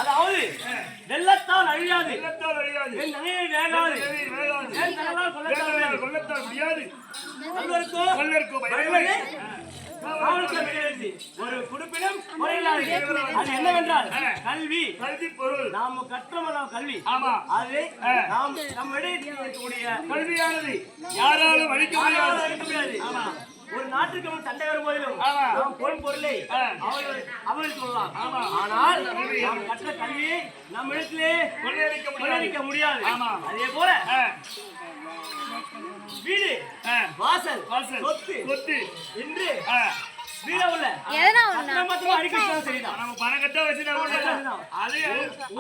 அதாவது வெள்ளத்தால் அழியாது என் நகையை வேகாது கொள்ளத்தால் முடியாது ஒரு குடுப்பினம் அது என்னவென்றால் கல்வி பொருள் நாம் கற்றமெல்லாம் கல்வி. ஆமா, அது நாம் நம்மிடையே இருக்கக்கூடிய கல்வியானது யாராலும் அழிக்க முடியாது. ஆமா, ஒரு நாட்டுக்கு சண்டை வரும் போதிலும் பொன் பொருளை அவர்கள் சொல்லலாம். ஆனால் நாம் கற்ற கல்வியை நம் இடத்திலே கொள்ளையடிக்க முடியாது. அதே போல வீடு வாசல் சொத்து இன்று வீரவுல சரிதான். நம்ம பணம் கட்ட வச்சுனா அது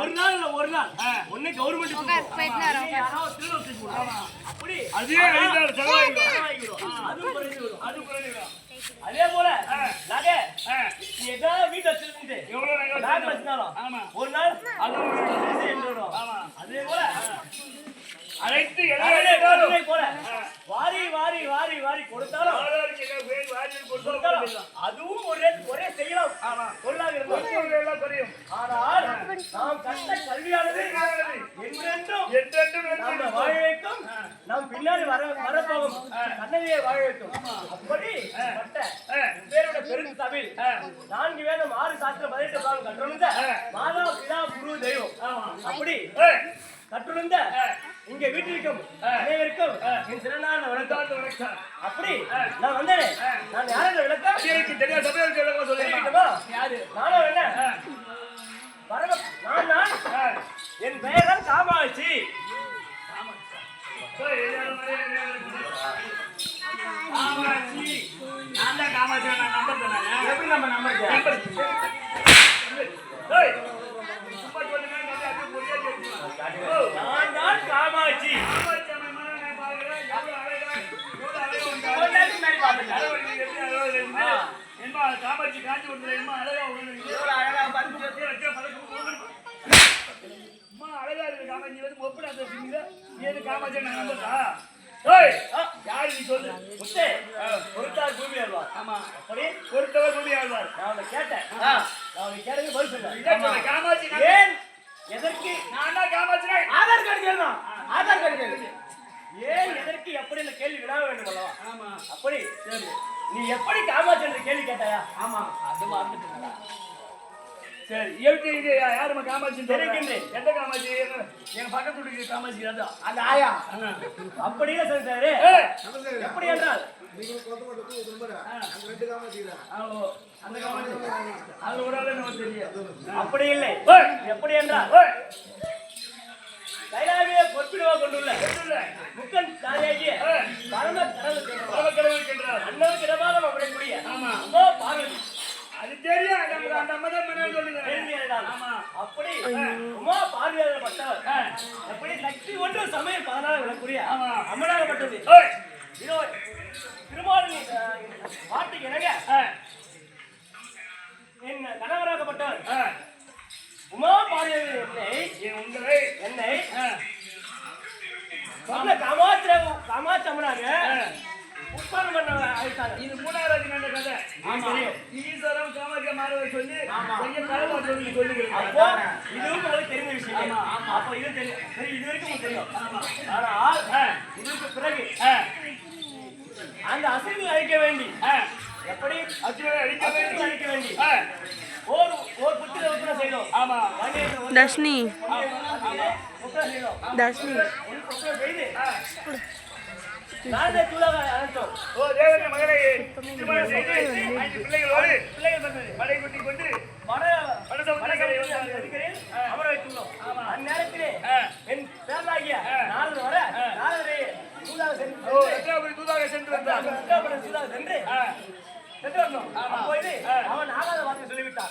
ஒரு நாள் இல்ல ஒரு நாள் ஒண்ணு கவர்மெண்ட் அப்படி அதே அதே போல நகை ஏதாவது வீட்டு வச்சிருந்து எவ்வளவு நகை வச்சிருந்தாலும் ஒரு நாள் அதே போல அனைத்து போல வாரி வாரி வாரி வாரி கொடுத்தாலும் அதுவும் ஒரே செய்யலாம். ஆனால் நாம் கற்ற கல்வியானது என்றென்றும் நம்ம வாழ வைக்கும், நாம் பின்னாடி வரப்போகும் கண்ணனையே வாழ வைக்கும். அப்படி பேரோட பெருத்து தமிழ் 4 வேதம் 6 சாஸ்திரம் 18 பாகம் கற்றுணர்ந்த மாதா பிதா குரு தெய்வம். அப்படி கற்றுணர்ந்த இங்க வீட்டிற்கும் அனைவருக்கும் என் சிறந்தான வணக்கம். அப்படி நான் வந்தேன். நான் யாரும் விளக்கம் சொல்லிருக்கோமா? யாரு நானும் என்ன நான் என் பெயர் தான் காமாட்சி. காமாட்சி. நான் தான் காமாட்சி, நான் நம்பர் தானே. எப்படி நம்ம நம்பர் ஏய், சும்மா சொல்லுங்க, நல்லா அப்படியே பொய்யா கேட்டுக்கலாம். நான் தான் காமாட்சி. காமாட்சி அம்மா நான் பார்க்கிறேன். எவ்வளவு அழகா, எவ்வளவு அழகா வந்தாங்க. கொண்டாடி மேல் பாத்துங்க. அழகு எப்படி அழகா இருக்கு. என்னமா காமாட்சி காஞ்சி விடுறது, என்னமா அழகா விடுறது. எவ்வளவு அழகா பாருங்க. அம்மா அழகா இருக்கு காமாட்சி, வந்து ஒப்பிடா பேசுறீங்க. ஏது காமாட்சி நான் நம்புறா? ஏய், யாரு நீ சொல்லு. முத்தே, பொறுத்தார் பூமி ஆழ்வார். ஆமா, அப்படி பொறுத்தவர் பூமி ஆழ்வார். நான் அவனை கேட்டேன். நான் அவனை கேட்டது பதில் சொன்னேன். காமாட்சி ஏன் எதற்கு நான் தான் காமாட்சி. ஆதார் கார்டு கேட்கணும். ஆதார் கார்டு கேட்கு. ஏன் எதற்கு எப்படி இந்த கேள்வி விடாம வேண்டும் அல்லவா? ஆமா, அப்படி நீ எப்படி காமாட்சி என்ற கேள்வி கேட்டாயா? ஆமா, அது மறந்துட்டீங்களா? சரி, எப்படி இது யாருமா காமாட்சி தெரிவிக்கின்றேன். எந்த காமாட்சி? எங்க பக்கத்து வீட்டுக்கு காமாட்சி அதான் அந்த ஆயா அப்படியே சொல்றாரு. எப்படி என்றால் அந்த காமாட்சி அது ஒரு ஆளு நமக்கு தெரியும். அப்படி இல்லை. எப்படி என்றால் கைலாவிய பொற்பிடுவா கொண்டுள்ள முக்கன் தாயாகிய பரம கடவுள் என்றார். அண்ணனுக்கு இடமாக விடக்கூடிய ஆமா, அம்மா பார்வதி. அது தெரியும். நம்ம அந்த அம்மா தான் பண்ண சொல்லுங்க. ஆமா, அப்படி உமா பார்வையாளப்பட்டவர் எப்படி சக்தி ஒன்று சமயம் 16 விடக்கூடிய அம்மனாகப்பட்டது. இதோ திருமாலின் பாட்டுக்கு இணங்க என் கணவராகப்பட்டவர் உமா பார்வையாளர் என்னை சொன்ன காமாட்சி அம்மனாக உட்கார்ந்து பண்ண அழைத்தாங்க. இது மூணாவது நல்ல கதை. ஈஸ்வரம் காமாட்சி மாறவை சொல்லி கொஞ்சம் கலவா சொல்லி சொல்லுகிறேன். அப்போ இதுவும் உங்களுக்கு தெரிந்த விஷயம். அப்போ இது தெரியும். சரி, இது வரைக்கும் உங்களுக்கு தெரியும். ஆனால் இதுக்கு பிறகு அந்த அசைவு அழிக்க வேண்டி எப்படி அழிக்க வேண்டி ஓர் புத்திர உத்தர செய்தோம். ஆமா, தர்ஷினி உத்தர செய்தோம். தர்ஷினி உத்தர செய்து நானே தூளாக அழைத்தோம். ஓ தேவனே மகளை திருமணம் செய்து 5 பிள்ளைகளோடு மலை குட்டி கொண்டு அமர வைத்துள்ளோம். அந்நேரத்திலே என் பேரலாகிய நாரதர் வர நாரதரை தூதாக சென்று வந்தார். அப்போது அவன் ஆகாத வார்த்தை சொல்லிவிட்டான்.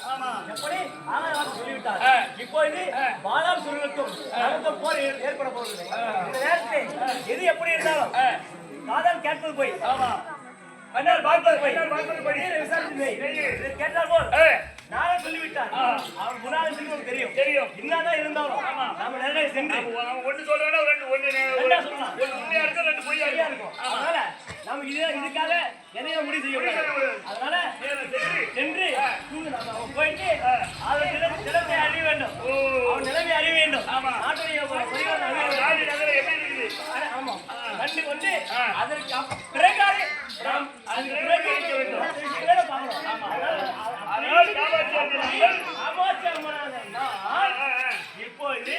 எப்படி ஆகாத வார்த்தை சொல்லிவிட்டான். இப்போது பாலாம் சுருளுக்கும் நமக்கும் போர் ஏற்பட போகிறது. இந்த நேரத்தில் எது எப்படி இருந்தாலும் காதல் கேட்பது போய் கண்ணால் பார்ப்பது போய் விசாரித்து கேட்டால் போல் நானே சொல்லிவிட்டான். அவன் முன்னாடி சொல்லி தெரியும் என்னதான் இருந்தாலும் நாம நிறைய சென்று ஒன்று சொல்றானா ஒன்று சொல்லலாம். உண்மையா இருக்கும், 2 பொய்யா இருக்கும். அதனால நாம இதுக்காக எதையும் முடிவு செய்ய முடியாது. அதனால சென்று போயிட்டு அவன் நிலைமை அறிய வேண்டும். அவன் நிலைமை அறிய வேண்டும். நாட்டுடைய ஆமா கண்டு கொண்டு அதற்கு பிறகாலே நாம் காமாட்சி அம்மனாக இப்போது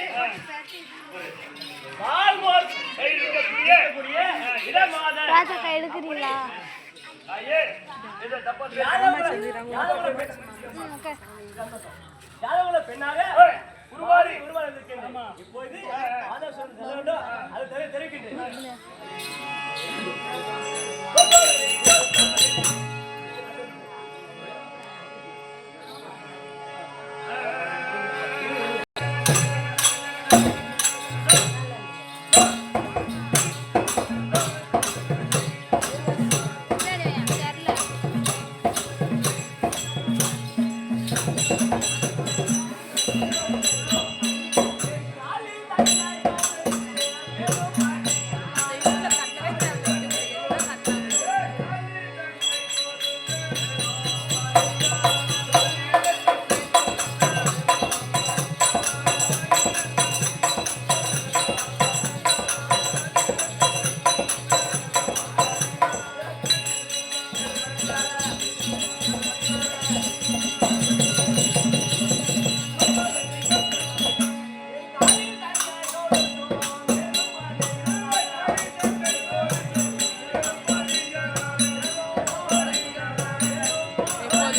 எடுக்கிறீங்களா? யாதவ பெண்ணாக உருவாகி இருக்கின்றன. இப்போது அது தெரிவிக்கின்றேன்.